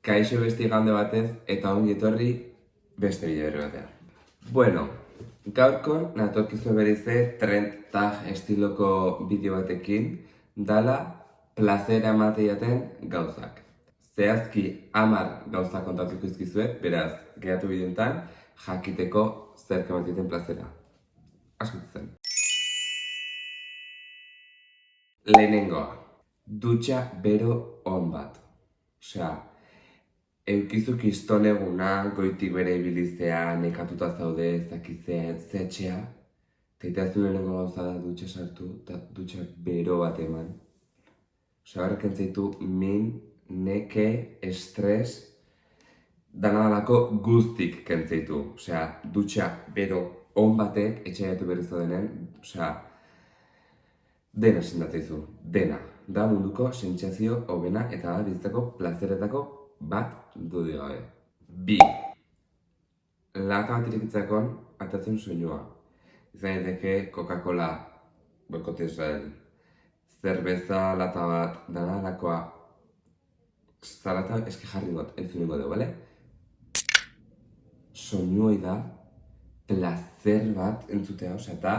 Kaixo beste igande batez eta ongi etorri beste bideo berri batean. Bueno, gaurkon natorkizu berize trend tag estiloko bideo batekin dala plazera emateaten gauzak. Zehazki 10 gauza kontatuko izkizuet, beraz, geratu bideoetan jakiteko zerk emateaten plazera. Asko zen. Lehenengoa, dutxa bero on bat. Osea, eukizu kiston eguna, goitik bere ibilizea, nekatuta zaude, ezakizea, etzetxea. Teitazu lehenengo gauza da dutxa sartu, eta dutxa bero bat eman. Osea, horrek entzaitu min, neke, estres, danadalako guztik kentzeitu. Osea, dutxa bero on batek etxeatu berri zaudenen, osea, dena sendatzeizu, dena. Da munduko sentsazio hobena eta da bizitzako plazeretako bat dudik gabe. 2. Lata bat irekitzeakon atatzen soinua. Izan daiteke Coca-Cola, boikote Israel, zerbeza lata bat, danalakoa, zalata eski jarri got, entzuningo dugu, bale? Soinuoi da, plazer bat entzutea, osea, eta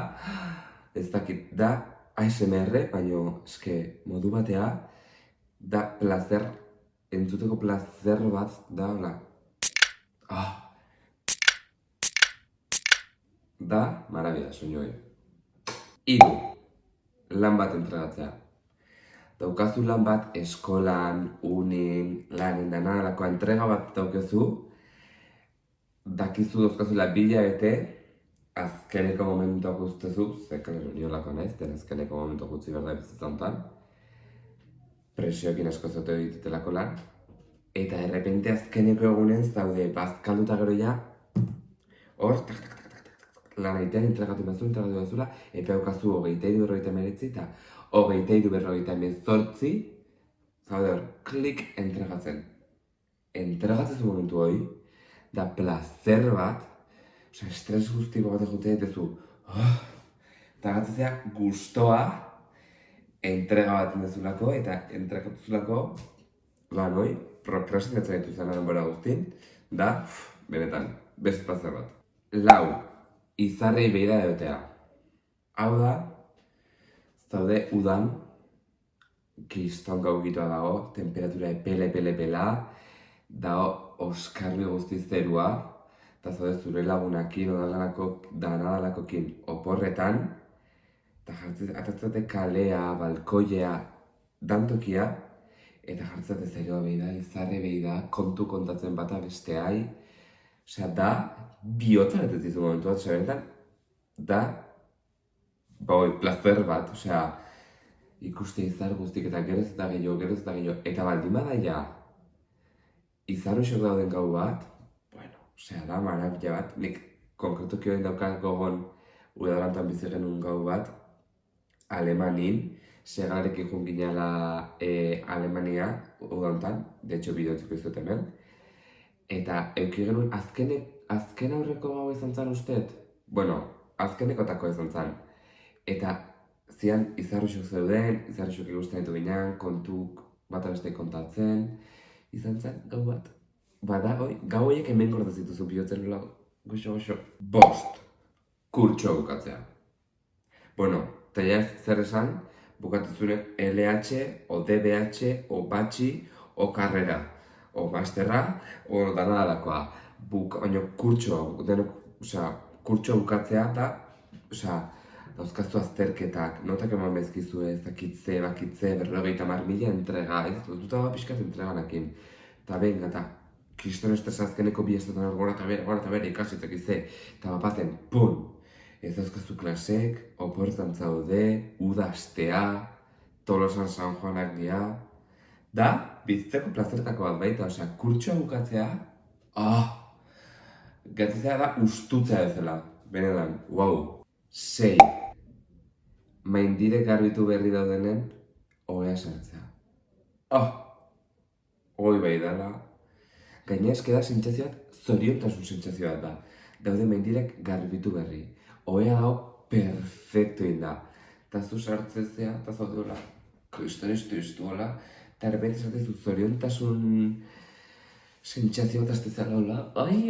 ez dakit, da ASMR, baino eske modu batea, da plazer, entzuteko plazer bat, da hola. Da, marabida, soinuoi. 3. Lan bat entregatzea. Daukazu lan bat eskolan, unin, lanen danadalako entrega bat daukezu, dakizu dauzkazula 2 hilabete, azkeneko momentuak ustezu, zekalero niolako naiz, den azkeneko momentuak utzi behar da bizitzantan, presioekin asko zote ditutelako lan, eta errepente azkeneko egunen zaude bazkalduta gero ja, hor, lan egitean entregatu bezula, eta daukazu 23:49 eta 23:48, zaude hor, klik entregatzen. Entregatzen zu momentu hori, da plazer bat, osea, estres guztiko bat egotea dituzu, eta gatzezea gustoa entrega bat indezulako, eta entregatuzulako lan hoi, prokrastinatzen ditu zen denbora guztin, da, benetan, beste plazer bat. 4. Izarrei begira egotea. Hau da, zaude udan, kiston gaugitoa dago, temperatura pele-pele-pela, dago oskarbi guztiz zerua, eta zaude zure lagunakin, danadalakokin oporretan, eta atatzate kalea, balkoia, dantokia, eta jartzate zerua behi da, izarre behi da, kontu kontatzen bata besteai. Osea, da, bihotza betetzizu momentu bat, osea, benetan, da, plazer bat, osea, ikuste izar guztik eta geroz eta gehiago, eta baldin badaia, izar usok dauden gau bat, bueno, osea, da, marabila bat, nik konkretuki hori daukat gogon udarantan bizi genuen gau bat, Alemanin, segalarekin joan ginela Alemania udantan, de hecho bideotziko izut hemen, eta euki genuen azken aurreko gau izan zan usteet? Bueno, azkenekotako izan zan. Eta zian izarruxok zeuden, izarruxok ikusten ditu ginen, kontuk bat abeste kontatzen, izan zen gau bat. Bada, gau horiek hemen gorda zituzu bihotzen nola goxo. 5. Kurtsoa bukatzea. Bueno, eta ja zer esan, bukatuzune LH, o DBH, o batxi, o karrera, o masterra, o danadalakoa. Baina kurtsoa bukatzea da, dauzkazu azterketak, notak eman bezkizu ez, dakitze, 50.000 entrega, ez dututa da pixkat entreganakin. Eta benga, eta kriston estres azkeneko 2 estaten gora eta bera ikasitzak izte, eta bapaten, pum! Ez dauzkazu klasek, oportan zaude, udastea, Tolosan San Juanak dira. Da, bizitzeko plazertako bat baita, osea, kurtsoa bukatzea, gatzizea da ustutzea bezala, benetan, wow. 6. Maindirek garbitu berri daudenen, ohea sartzea. Hoi bai dala. Gaina eskeda sentsazio bat, zoriontasun sentsazio bat da. Daude maindirek garbitu berri. Ohea dago perfecto inda. Eta zu sartzezea, eta zaude hola, kriston estu hola, eta errepente sartzezu zoriontasun sentsazio bat aztezela hola, ai,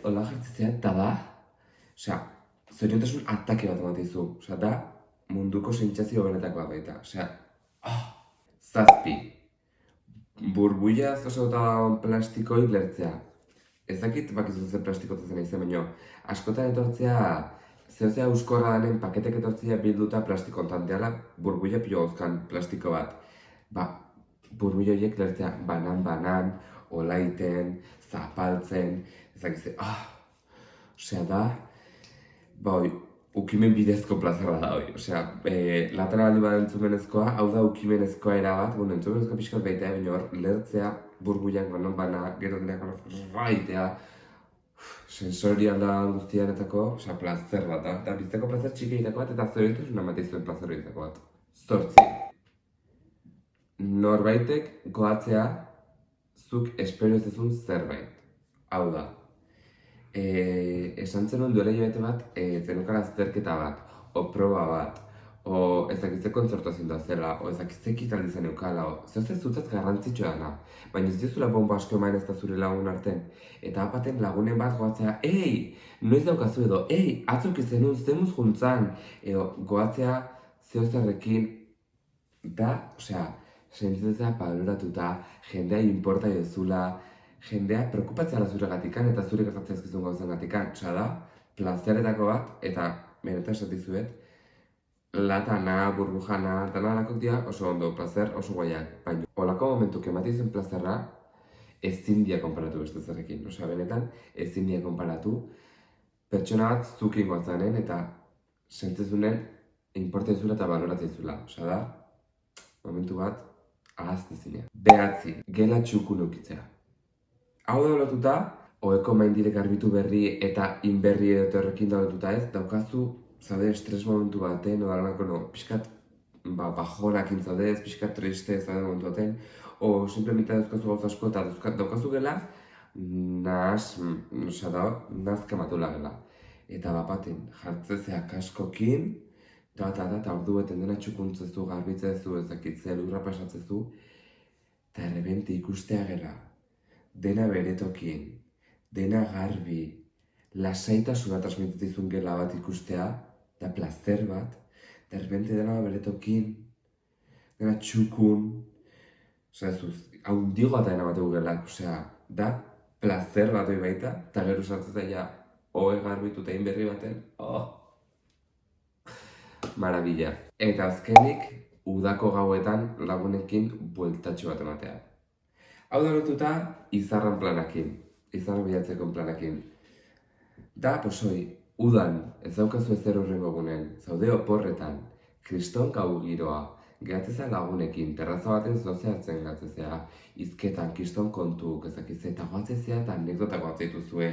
hola jartzea, eta da, osea, zoriontasun atake bat ematizu, osea, da, munduko sentsazio benetakoa baita, osea, zazpi, burbuiaz osauta plastikoik lertzea. Ez dakit bakizu zer plastikotatzen izan baino, askotan etortzea, zehozea euskorra denen paketek etortzea bilduta plastiko ontanteala, burbuia pilo gozkan plastiko bat. Ba, burbuia horiek lertzea banan, olaiten, zapaltzen, ez dakitze, osea da, ba hoi, ukimen bidezko plazera da hoi. Osea, latana baldi bat entzumenezkoa, hau da ukimenezkoa erabat, bueno, entzumenezkoa pixkat baita, baina hor, lertzea, burbuiak bana, gero denak raitea, sensorial da guztiaretako, osea, plazer bat da. Eta bizteko plazer txikietako bat, eta zoriontasun amatizuen plazer horietako bat. Zortzi. Norbaitek goatzea, zuk espero ez ezun zerbait. Hau da. Esan zenuen duela hilabete bat, zenukara azterketa bat, o proba bat, o ezakitze kontzertu da zela, o ezakitze ekitaldi zen eukala, o zehozte zutzat garrantzitsua dana. Baina ez dizula bomba asko eman ez da zure lagun arten. Eta apaten lagunen bat goatzea, noiz daukazu edo, atzok izenun, zemuz juntzan, edo goatzea zehozterrekin, da, osea, sentzitzea baloratuta, jendea inporta jozula, jendea preokupatzea da zure gatikan eta zure gertatzea ezkizun gauzen gatikan. Osea da, plazeretako bat, eta benetan esatizuet, latana, burbujana, dana alakok dira oso ondo, plazer oso guaiak. Baina, olako momentuk ematizuen plazerra, ezin dia konparatu beste zerrekin. Osea, benetan, ezin dia konparatu, pertsona bat zukin goatzanen eta sentzizunen inportaizula eta baloratzea. Osea da, momentu bat, ahaztezina. 9. Gela txukun ukitzea. Hau da lotuta, oheko maindirek garbitu berri eta inberri edo horrekin da lotuta ez, daukazu, zaude, estres momentu baten, odalanako, pixkat, bajonakin zaude ez, pixkat triste zaude momentu baten, o simplemente dauzkazu gauz asko eta daukazu gela, nazka matula gela. Eta bapaten, jartzezea kaskokin, eta ordu beten dena txukuntzezu, garbitzezu, ezakitze, lurra pasatzezu, eta errebente ikustea gela. Dena beretokin, dena garbi, lasaitasuna transmititizun gela bat ikustea, da plazer bat, da erbente dena beretokin, dena txukun, osea ez duz, haundigoa da dena bat egugela, osea, da plazer bat hori baita, eta gero sartzeta ja, hoe garbitu eta inberri baten, marabila. Eta azkenik, udako gauetan lagunekin bueltatxo bat ematea. Hau da lotuta, izarran planakin, izarra bilatzeko planakin. Da, posoi, udan, ez daukazu ezer horrengo gunen, zaude oporretan, kriston gau giroa, gehatzeza lagunekin, terraza baten zozeatzen gatzezea, izketan, kriston kontuk, ezakizze, eta goatzezea eta anekdota goatzeituzue,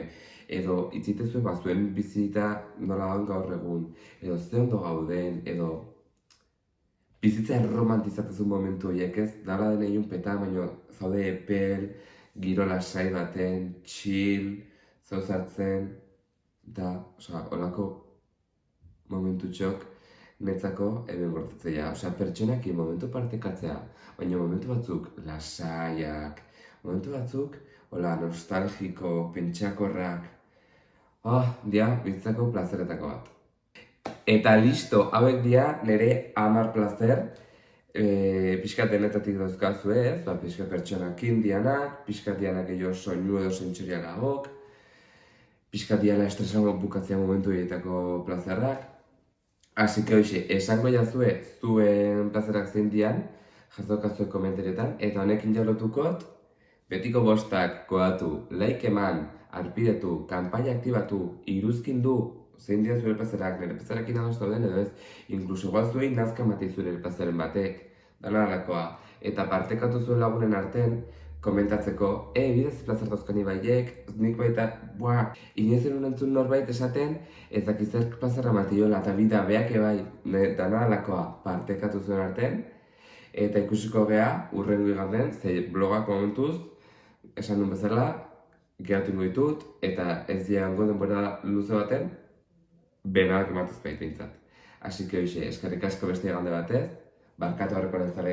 edo itzitezue bazuen bizita nola gaur egun, edo ze ondo gauden, edo bizitza erromantizatezun momentu horiek ez, dala den egin peta, baina zaude epel, giro lasai baten, chill, zauzatzen, da, osea, holako momentu txok netzako eben gortatzea. Osea, pertsonekin momentu partekatzea, baina momentu batzuk lasaiak, momentu batzuk, hola, nostalgiko, pentsakorrak, dia, bizitzako plazeretako bat. Eta listo, hauek dira nire 10 plazer, pixkat denetatik dauzkazu ez, pixkat pertsonakin dianak, pixkat dianak edo soinu edo sentsorialagok, pixkat diala estresango bukatzea momentu horietako plazerrak. Así que hoxe, esango jazue zuen plazerrak zein dian, jazokazue komentarietan, eta honekin jalotukot, betiko 5 koatu, like eman, arpidetu, kanpaina aktibatu, iruzkindu, zein dira zure plazerak, nire plazerakin ados dauden edo ez, inkluso igual zuei nazka matizu nire plazeren batek, dana alakoa, eta partekatu zuen lagunen arten, komentatzeko, bidez plazer dauzkani baiek, nik baita, inoezen unentzun norbait esaten, ez dakizek plazerra matiola, eta bida beak ebai, dana alakoa, partekatu zuen arten, eta ikusiko gea, urrengo iganden, ze blogak momentuz, esan duen bezala, geratu ingo ditut, eta ez diango denbora luze baten, benak ematuz baita. Así que hoxe, eskerrik asko beste igande batez, barkatu aurreko nentzara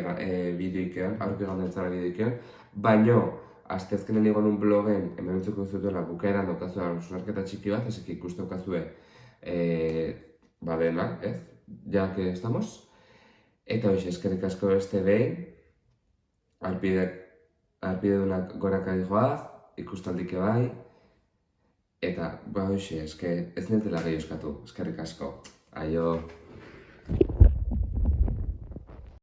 bideoikean, baino, asteazkenen igon un blogen, hemen utzuko zutuela bukaeran daukazua hausnarketa txiki bat, esek ikuste daukazue dena, ez? Ja que estamos. Eta hoxe, eskerrik asko beste behin, arpidedunak goraka dijoaz, ikustaldik bai, eta hoxe, ez nintela gehi euskatu, eskerrik asko. Aio.